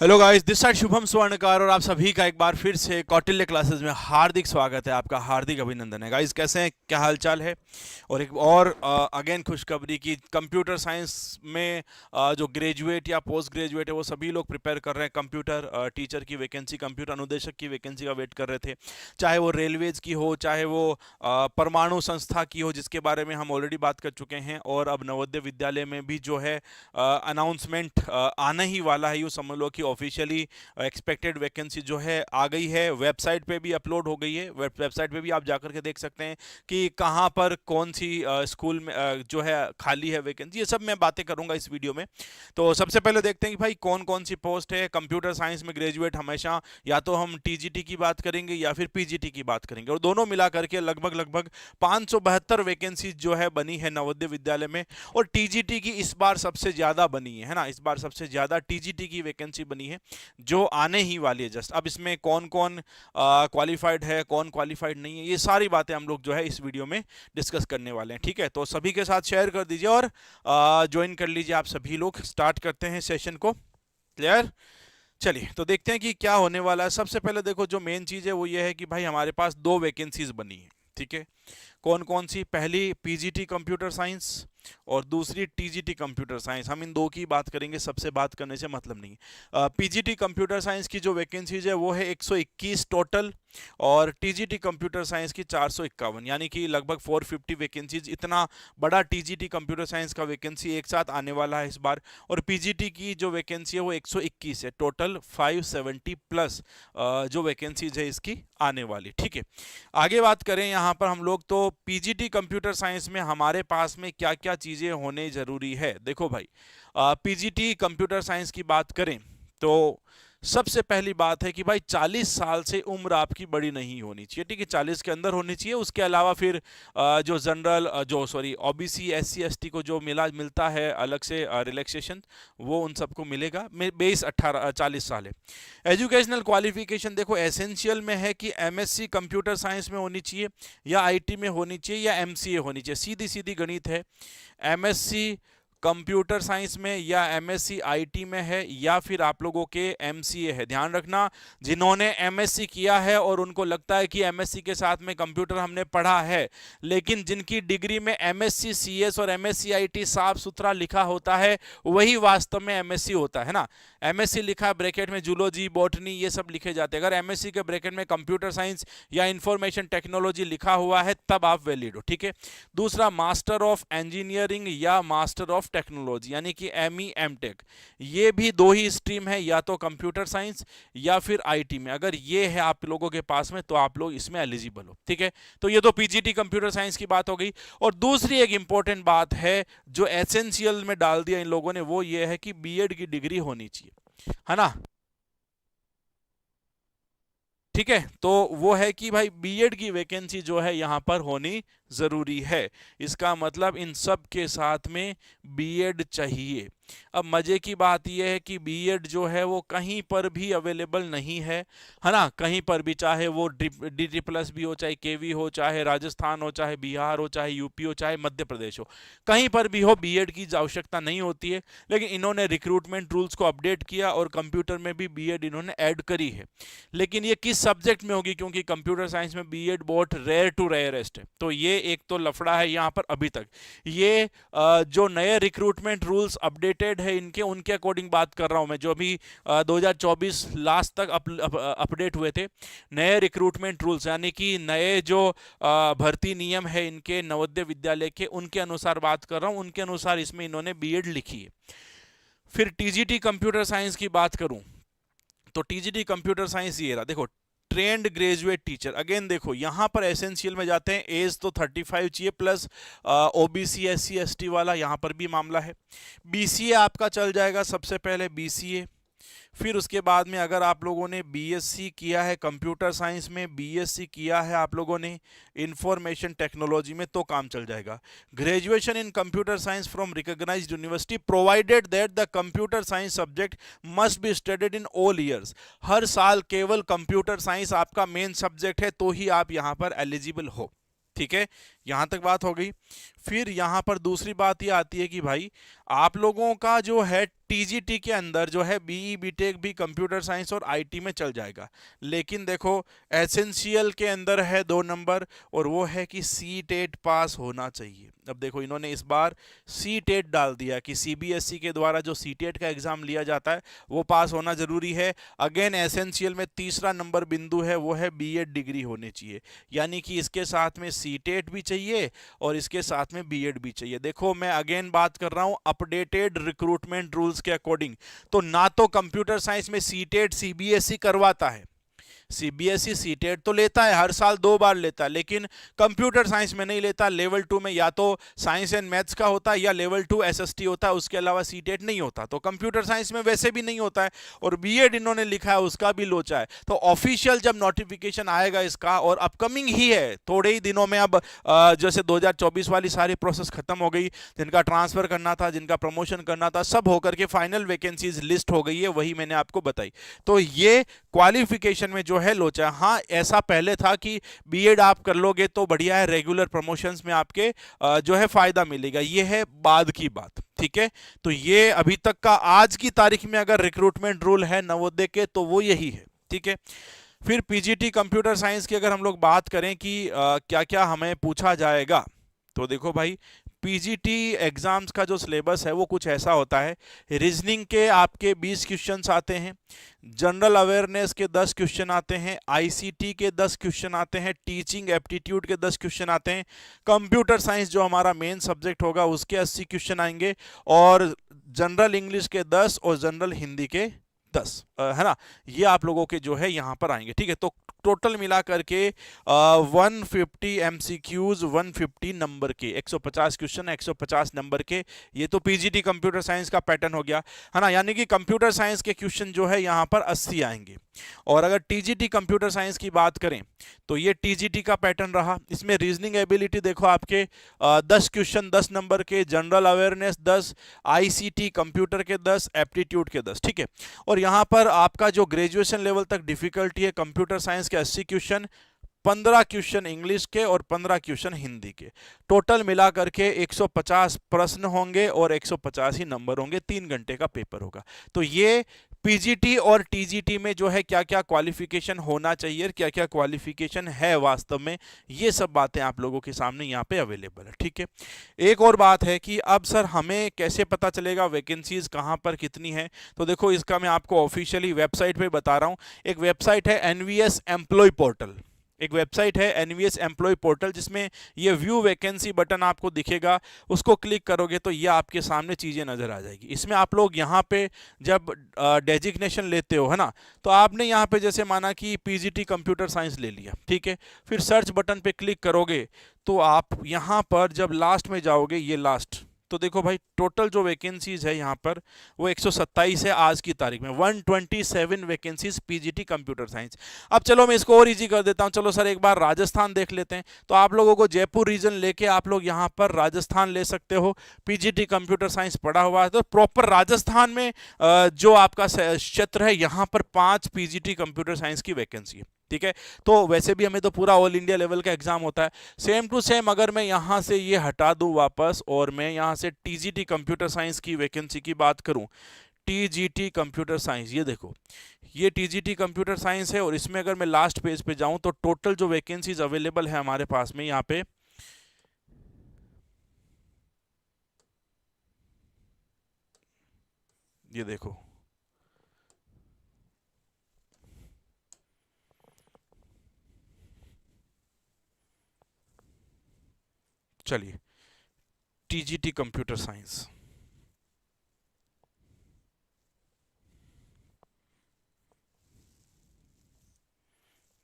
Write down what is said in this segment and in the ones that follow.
Hello guys, this side Shubham Swarnkar और आप सभी का एक बार फिर से कौटिल्य क्लासेस में हार्दिक स्वागत है। आपका हार्दिक अभिनंदन है। गाइस कैसे हैं, क्या हालचाल है। और एक और अगेन खुशखबरी की कंप्यूटर साइंस में जो ग्रेजुएट या पोस्ट ग्रेजुएट है वो सभी लोग प्रिपेयर कर रहे हैं। कंप्यूटर टीचर की वैकेंसी, कंप्यूटर अनुदेशक की वैकेंसी का वेट कर रहे थे। चाहे वो रेलवेज की हो, चाहे वो परमाणु संस्था की हो, जिसके बारे में हम ऑलरेडी बात कर चुके हैं। और अब नवोदय विद्यालय में भी जो है अनाउंसमेंट आना ही वाला है। यूँ समझ लो कि ऑफिशियली एक्सपेक्टेड वैकेंसी जो है आ गई है। वेबसाइट पे भी अपलोड हो गई है। वेबसाइट पे भी आप जाकर के देख सकते हैं कि कहाँ पर कौन सी स्कूल में जो है खाली है वैकेंसी। ये सब मैं बातें करूंगा इस वीडियो में। तो सबसे पहले देखते हैं कि भाई कौन कौन सी पोस्ट है। कंप्यूटर साइंस में ग्रेजुएट हमेशा या तो हम टीजीटी की बात करेंगे या फिर पीजीटी की बात करेंगे, और दोनों मिला करके लगभग लगभग 572 वैकेंसी जो है बनी है नवोदय विद्यालय में। और टीजीटी की इस बार सबसे ज्यादा बनी है ना। इस बार सबसे ज्यादा टीजीटी की वैकेंसी बनी है जो आने ही वाली है जस्ट। अब इसमें कौन कौन क्वालिफाइड है, कौन क्वालिफाइड नहीं है, ये सारी बातें हम लोग जो है इस वीडियो में डिस्कस करने वाले हैं। ठीक है, तो सभी के साथ शेयर कर दीजिए और ज्वाइन कर लीजिए आप सभी लोग। स्टार्ट करते हैं सेशन को। क्लियर। चलिए तो देखते हैं कि क्या होने वाला है। सबसे पहले देखो, जो मेन चीज है वो ये है कि भाई हमारे पास दो वैकेंसीज बनी है। ठीक है, कौन कौन सी। पहली पीजीटी कंप्यूटर साइंस और दूसरी टीजीटी कंप्यूटर साइंस। हम इन दो की बात करेंगे, सबसे बात करने से मतलब नहीं। पीजीटी कंप्यूटर साइंस की जो वैकेंसीज है वो है 121 टोटल, और टीजीटी कंप्यूटर साइंस की 451, यानी कि लगभग 450 वैकेंसीज। इतना बड़ा टीजीटी कंप्यूटर साइंस का वैकेंसी एक साथ आने वाला है इस बार। और पीजीटी की जो वैकेंसी है वो 121 है। टोटल 570 प्लस जो वैकेंसीज है इसकी आने वाली। ठीक है, आगे बात करें यहाँ पर हम लोग, तो पीजीटी कंप्यूटर साइंस में हमारे पास में क्या क्या चीजें होने जरूरी है। देखो भाई, पीजीटी कंप्यूटर साइंस की बात करें तो सबसे पहली बात है कि भाई 40 साल से उम्र आपकी बड़ी नहीं होनी चाहिए। ठीक है, 40 के अंदर होनी चाहिए। उसके अलावा फिर जो जनरल जो सॉरी ओबीसी एससी एसटी को जो मिलता है अलग से रिलैक्सेशन, वो उन सबको मिलेगा। बेस 40 साल है। एजुकेशनल क्वालिफिकेशन देखो, एसेंशियल में है कि एमएससी कंप्यूटर साइंस में होनी चाहिए, या आईटी में होनी चाहिए, या एमसीए होनी चाहिए। सीधी सीधी गणित है। एमएससी कंप्यूटर साइंस में या एमएससी आईटी में है, या फिर आप लोगों के एमसीए है। ध्यान रखना, जिन्होंने एमएससी किया है और उनको लगता है कि एमएससी के साथ में कंप्यूटर हमने पढ़ा है, लेकिन जिनकी डिग्री में एमएससी सीएस और एमएससी आईटी साफ सुथरा लिखा होता है, वही वास्तव में एमएससी होता है ना। एमएससी लिखा ब्रैकेट में जूलॉजी बॉटनी ये सब लिखे जाते हैं। अगर एमएससी के ब्रैकेट में कंप्यूटर साइंस या इंफॉर्मेशन टेक्नोलॉजी लिखा हुआ है तब आप वैलिड हो। ठीक है, दूसरा मास्टर ऑफ इंजीनियरिंग या मास्टर ऑफ टेक्नोलॉजी, यानी कि एमई एमटेक। ये भी दो ही स्ट्रीम है, या तो कंप्यूटर साइंस या फिर आईटी में। अगर ये है आप लोगों के पास में तो आप लोग इसमें एलिजिबल हो। ठीक है, तो ये तो पीजीटी कंप्यूटर साइंस की बात हो गई। और दूसरी एक इंपॉर्टेंट बात है जो एसेंशियल में डाल दिया इन लोगों ने, वो ये है कि बीएड की डिग्री होनी चाहिए, है ना। ठीक है, तो वो है कि भाई बीएड की वैकेंसी जो है यहां पर होनी जरूरी है। इसका मतलब इन सब के साथ में बीएड चाहिए। अब मजे की बात यह है कि बीएड जो है वो कहीं पर भी अवेलेबल नहीं है ना। कहीं पर भी, चाहे वो डी प्लस भी हो, चाहे केवी हो, चाहे राजस्थान हो, चाहे बिहार हो, चाहे यूपी हो, चाहे मध्य प्रदेश हो, कहीं पर भी हो बीएड की आवश्यकता नहीं होती है। लेकिन इन्होंने रिक्रूटमेंट रूल्स को अपडेट किया और कंप्यूटर में भी बीएड इन्होंने ऐड करी है। लेकिन ये किस सब्जेक्ट में होगी, क्योंकि कंप्यूटर साइंस में बीएड बहुत रेयर टू रेयरेस्ट है। तो ये एक तो लफड़ा है यहाँ पर अभी तक। ये जो नए रिक्रूटमेंट रूल्स अपडेटेड है इनके, उनके अकॉर्डिंग बात कर रहा हूं मैं, जो अभी 2024 लास्ट तक अपडेट हुए थे। नए रिक्रूटमेंट रूल्स यानी कि नए जो भर्ती नियम है इनके नवोदय विद्यालय के, उनके अनुसार बात कर रहा हूं। उनके अनुसार इसमें इन्होंने बीएड लिखी है। फिर टीजीटी कंप्यूटर साइंस की बात करूं तो टीजीटी कंप्यूटर साइंस ये रहा। देखो, ट्रेंड ग्रेजुएट टीचर, अगेन देखो यहां पर एसेंशियल में जाते हैं। एज तो 35 चाहिए प्लस ओबीसी एससी एसटी वाला, यहां पर भी मामला है। बीसीए आपका चल जाएगा सबसे पहले, बीसीए। फिर उसके बाद में अगर आप लोगों ने बीएससी किया है कंप्यूटर साइंस में, बीएससी किया है आप लोगों ने इंफॉर्मेशन टेक्नोलॉजी में, तो काम चल जाएगा। Graduation in computer science from recognised university provided that the computer science subject must be studied in all years. हर साल केवल कंप्यूटर साइंस आपका मेन सब्जेक्ट है तो ही आप यहां पर एलिजिबल हो। ठीक है, यहाँ तक बात हो गई। फिर यहाँ पर दूसरी बात ये आती है कि भाई आप लोगों का जो है टीजीटी के अंदर जो है बीई बीटेक भी कंप्यूटर साइंस और आईटी में चल जाएगा, लेकिन देखो एसेंशियल के अंदर है 2 नंबर, और वो है कि सी टेट पास होना चाहिए। अब देखो इन्होंने इस बार सी टेट डाल दिया कि सीबीएसई के द्वारा जो सी टेट का एग्जाम लिया जाता है वो पास होना जरूरी है। अगेन एसेंशियल में तीसरा नंबर बिंदु है वो है बीएड डिग्री होनी चाहिए, यानी कि इसके साथ में सी टेट भी चाहिए और इसके साथ में बीएड भी चाहिए। देखो मैं अगेन बात कर रहा हूं अपडेटेड रिक्रूटमेंट रूल्स के अकॉर्डिंग, तो ना तो कंप्यूटर साइंस में सी टेट सीबीएसई करवाता है, सीबीएसई सीटेट तो लेता है हर साल 2 बार लेता है, लेकिन कंप्यूटर साइंस में नहीं लेता। लेवल 2 में या तो साइंस एंड मैथ्स का होता है या लेवल 2 एसएसटी होता है, उसके अलावा सीटेट नहीं होता। तो कंप्यूटर साइंस में वैसे भी नहीं होता है, और बीएड इन्होंने लिखा है उसका भी लोचा है। तो ऑफिशियल जब नोटिफिकेशन आएगा इसका, और अपकमिंग ही है थोड़े ही दिनों में, अब जैसे 2024 वाली सारी प्रोसेस खत्म हो गई, जिनका ट्रांसफर करना था, जिनका प्रमोशन करना था, सब होकर के फाइनल वैकेंसीज लिस्ट हो गई है, वही मैंने आपको बताई। तो ये क्वालिफिकेशन में जो है लोचा। हाँ ऐसा पहले था कि बीएड आप कर लोगे तो बढ़िया है, रेगुलर प्रमोशंस में आपके जो है फायदा मिलेगा, ये है बाद की बात, ठीक है। तो ये अभी तक का आज की तारीख में अगर रिक्रूटमेंट रूल है नवोदय के तो वो यही है, ठीक है। फिर पीजीटी कंप्यूटर साइंस की अगर हम लोग बात करें कि क्या क्या हमें पूछा जाएगा, तो देखो भाई पीजीटी एग्जाम्स का जो सिलेबस है वो कुछ ऐसा होता है। रीजनिंग के आपके 20 क्वेश्चंस आते हैं, जनरल अवेयरनेस के 10 क्वेश्चन आते हैं, आईसीटी के 10 क्वेश्चन आते हैं, टीचिंग एप्टीट्यूड के 10 क्वेश्चन आते हैं, कंप्यूटर साइंस जो हमारा मेन सब्जेक्ट होगा उसके 80 क्वेश्चन आएंगे, और जनरल इंग्लिश के 10 और जनरल हिंदी के 10, है ना, ये आप लोगों के जो है यहाँ पर आएंगे, ठीक है। तो टोटल मिला करके 150 एमसीक्यूज 150 नंबर के, 150 क्वेश्चन 150 नंबर के, ये तो पीजीटी कंप्यूटर साइंस का पैटर्न हो गया, है ना। यानी कि कंप्यूटर साइंस के क्वेश्चन जो है यहाँ पर 80 आएंगे। और अगर टीजीटी कंप्यूटर साइंस की बात करें तो ये टीजीटी का पैटर्न रहा। इसमें रीजनिंग एबिलिटी देखो आपके 10 क्वेश्चन 10 नंबर के, जनरल अवेयरनेस 10, आईसीटी कंप्यूटर के 10, एप्टीट्यूड के 10, ठीक है। और यहाँ पर आपका जो ग्रेजुएशन लेवल तक डिफिकल्टी है कंप्यूटर साइंस के 80 क्वेश्चन, 15 क्वेश्चन इंग्लिश के और 15 क्वेश्चन हिंदी के, टोटल मिला करके 150 प्रश्न होंगे और 150 ही नंबर होंगे, 3 घंटे का पेपर होगा। तो ये पीजीटी और टीजीटी में जो है क्या क्या क्वालिफिकेशन होना चाहिए, क्या क्या क्वालिफिकेशन है वास्तव में, ये सब बातें आप लोगों के सामने यहाँ पे अवेलेबल है, ठीक है। एक और बात है कि अब सर हमें कैसे पता चलेगा वैकेंसीज कहाँ पर कितनी है, तो देखो इसका मैं आपको ऑफिशियली वेबसाइट पे बता रहा हूँ। एक वेबसाइट है एनवीएस एम्प्लॉय पोर्टल, एक वेबसाइट है एनवीएस एम्प्लॉय पोर्टल, जिसमें ये व्यू वैकेंसी बटन आपको दिखेगा, उसको क्लिक करोगे तो ये आपके सामने चीज़ें नज़र आ जाएगी। इसमें आप लोग यहाँ पे जब डेजिग्नेशन लेते हो, है ना, तो आपने यहाँ पे जैसे माना कि पीजीटी कंप्यूटर साइंस ले लिया, ठीक है, फिर सर्च बटन पे क्लिक करोगे तो आप यहाँ पर जब लास्ट में जाओगे, ये लास्ट, तो देखो भाई टोटल जो वैकेंसीज है यहाँ पर वो 127 है आज की तारीख में, 127 वैकेंसीज पीजीटी कंप्यूटर साइंस। अब चलो मैं इसको और इजी कर देता हूँ, चलो सर एक बार राजस्थान देख लेते हैं। तो आप लोगों को जयपुर रीजन लेके आप लोग यहाँ पर राजस्थान ले सकते हो, पीजीटी कंप्यूटर साइंस पढ़ा हुआ है तो प्रॉपर राजस्थान में जो आपका क्षेत्र है यहाँ पर 5 पीजीटी कंप्यूटर साइंस की वैकेंसी है, ठीक है। तो वैसे भी हमें तो पूरा ऑल इंडिया लेवल का एग्जाम होता है, सेम टू सेम। अगर मैं यहाँ से ये हटा दूँ वापस और मैं यहाँ से टीजीटी कंप्यूटर साइंस की वैकेंसी की बात करूँ, टीजीटी कंप्यूटर साइंस, ये देखो ये टीजीटी कंप्यूटर साइंस है, और इसमें अगर मैं लास्ट पेज पे जाऊँ तो टोटल जो वैकेंसीज अवेलेबल है हमारे पास में यहाँ पे, ये देखो चलिए टीजीटी कंप्यूटर साइंस,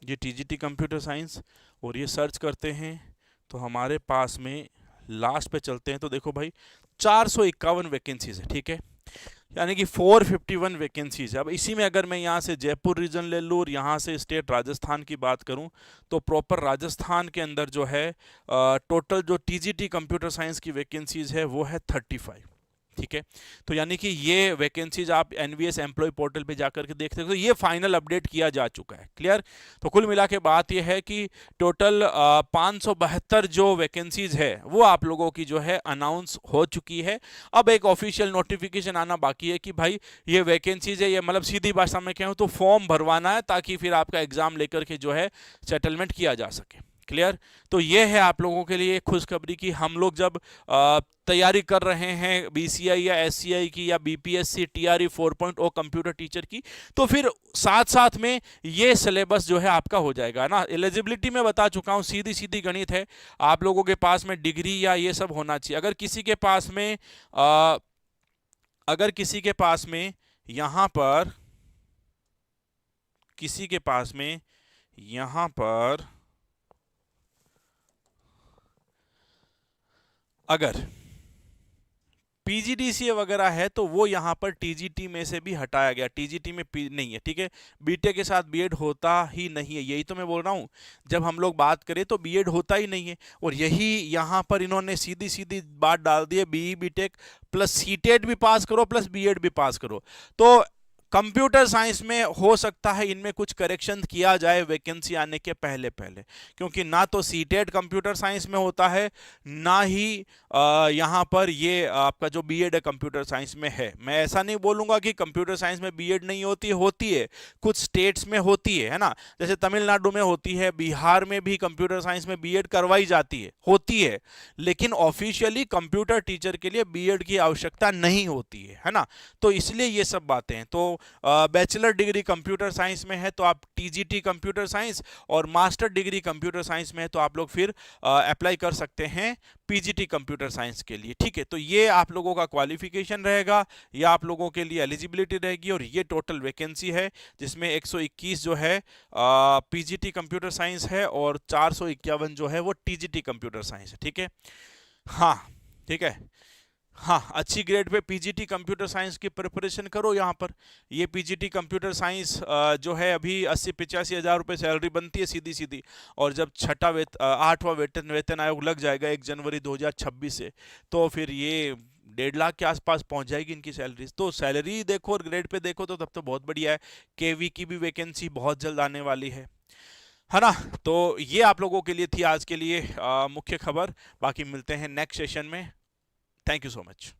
ये टीजीटी कंप्यूटर साइंस, और ये सर्च करते हैं तो हमारे पास में लास्ट पे चलते हैं तो देखो भाई 451 वैकेंसीज है, ठीक है, यानी कि 451 वैकेंसीज है। अब इसी में अगर मैं यहाँ से जयपुर रीजन ले लूँ और यहाँ से स्टेट राजस्थान की बात करूँ तो प्रॉपर राजस्थान के अंदर जो है टोटल जो टीजीटी कंप्यूटर साइंस की वैकेंसीज है वो है 35, ठीक है। तो यानी कि ये वैकेंसीज आप एनवीएस एम्प्लॉय पोर्टल पे जाकर के देख सकते हो, तो ये फाइनल अपडेट किया जा चुका है। क्लियर। तो कुल मिला के बात ये है कि टोटल 572 जो वैकेंसीज है वो आप लोगों की जो है अनाउंस हो चुकी है। अब एक ऑफिशियल नोटिफिकेशन आना बाकी है कि भाई ये वैकेंसीज है, ये मतलब सीधी भाषा में कहूँ तो फॉर्म भरवाना है, ताकि फिर आपका एग्जाम लेकर के जो है सेटलमेंट किया जा सके। क्लियर। तो ये है आप लोगों के लिए खुशखबरी कि हम लोग जब तैयारी कर रहे हैं बीसीआई या एससीआई की या बीपीएससी टीआरई 4.0 कंप्यूटर टीचर की, तो फिर साथ साथ में ये सिलेबस जो है आपका हो जाएगा ना। एलिजिबिलिटी में बता चुका हूँ, सीधी सीधी गणित है। आप लोगों के पास में डिग्री या ये सब होना चाहिए। अगर किसी के पास में यहाँ पर किसी के पास में यहाँ पर अगर पीजीडीसीए वगैरह है तो वो यहाँ पर टीजीटी में से भी हटाया गया, टीजीटी में नहीं है। ठीक है। बीटेक के साथ बीएड होता ही नहीं है, यही तो मैं बोल रहा हूँ। जब हम लोग बात करें तो बीएड होता ही नहीं है, और यही यहाँ पर इन्होंने सीधी सीधी बात डाल दी है, बीई बीटेक प्लस सीटेट भी पास करो प्लस बीएड भी पास करो। तो कंप्यूटर साइंस में हो सकता है इनमें कुछ करेक्शन किया जाए वैकेंसी आने के पहले पहले, क्योंकि ना तो सीटेट कंप्यूटर साइंस में होता है, ना ही यहाँ पर ये आपका जो बीएड है कंप्यूटर साइंस में है। मैं ऐसा नहीं बोलूँगा कि कंप्यूटर साइंस में बीएड नहीं होती, होती है, कुछ स्टेट्स में होती है ना। जैसे तमिलनाडु में होती है, बिहार में भी कंप्यूटर साइंस में बीएड करवाई जाती है, होती है, लेकिन ऑफिशियली कंप्यूटर टीचर के लिए बीएड की आवश्यकता नहीं होती है ना। तो इसलिए ये सब बातें हैं। तो बैचलर डिग्री कंप्यूटर साइंस में है तो आप टीजीटी कंप्यूटर साइंस, और मास्टर डिग्री कंप्यूटर साइंस में है तो आप लोग फिर अप्लाई कर सकते हैं पीजीटी कंप्यूटर साइंस के लिए। ठीक है। तो ये आप लोगों का क्वालिफिकेशन रहेगा, ये आप लोगों के लिए एलिजिबिलिटी रहेगी, और ये टोटल वैकेंसी है जिसमें 121 जो है पीजीटी कंप्यूटर साइंस है, और 451 जो है वो टीजीटी कंप्यूटर साइंस है। ठीक है। हाँ ठीक है। हाँ, अच्छी grade pay PGT computer science की प्रिपरेशन करो। यहाँ पर ये पीजीटी कंप्यूटर साइंस जो है अभी 80-85 हज़ार रुपये सैलरी बनती है सीधी सीधी, और जब 8वां वेतन आयोग लग जाएगा 1 जनवरी 2026 से, तो फिर ये 1.5 लाख के आसपास पहुंच जाएगी इनकी सैलरी। तो सैलरी देखो और ग्रेड पे देखो तो तब तो बहुत बढ़िया है। केवी की भी वैकेंसी बहुत जल्द आने वाली है ना। तो ये आप लोगों के लिए थी आज के लिए मुख्य खबर। बाकी मिलते हैं नेक्स्ट सेशन में। Thank you so much.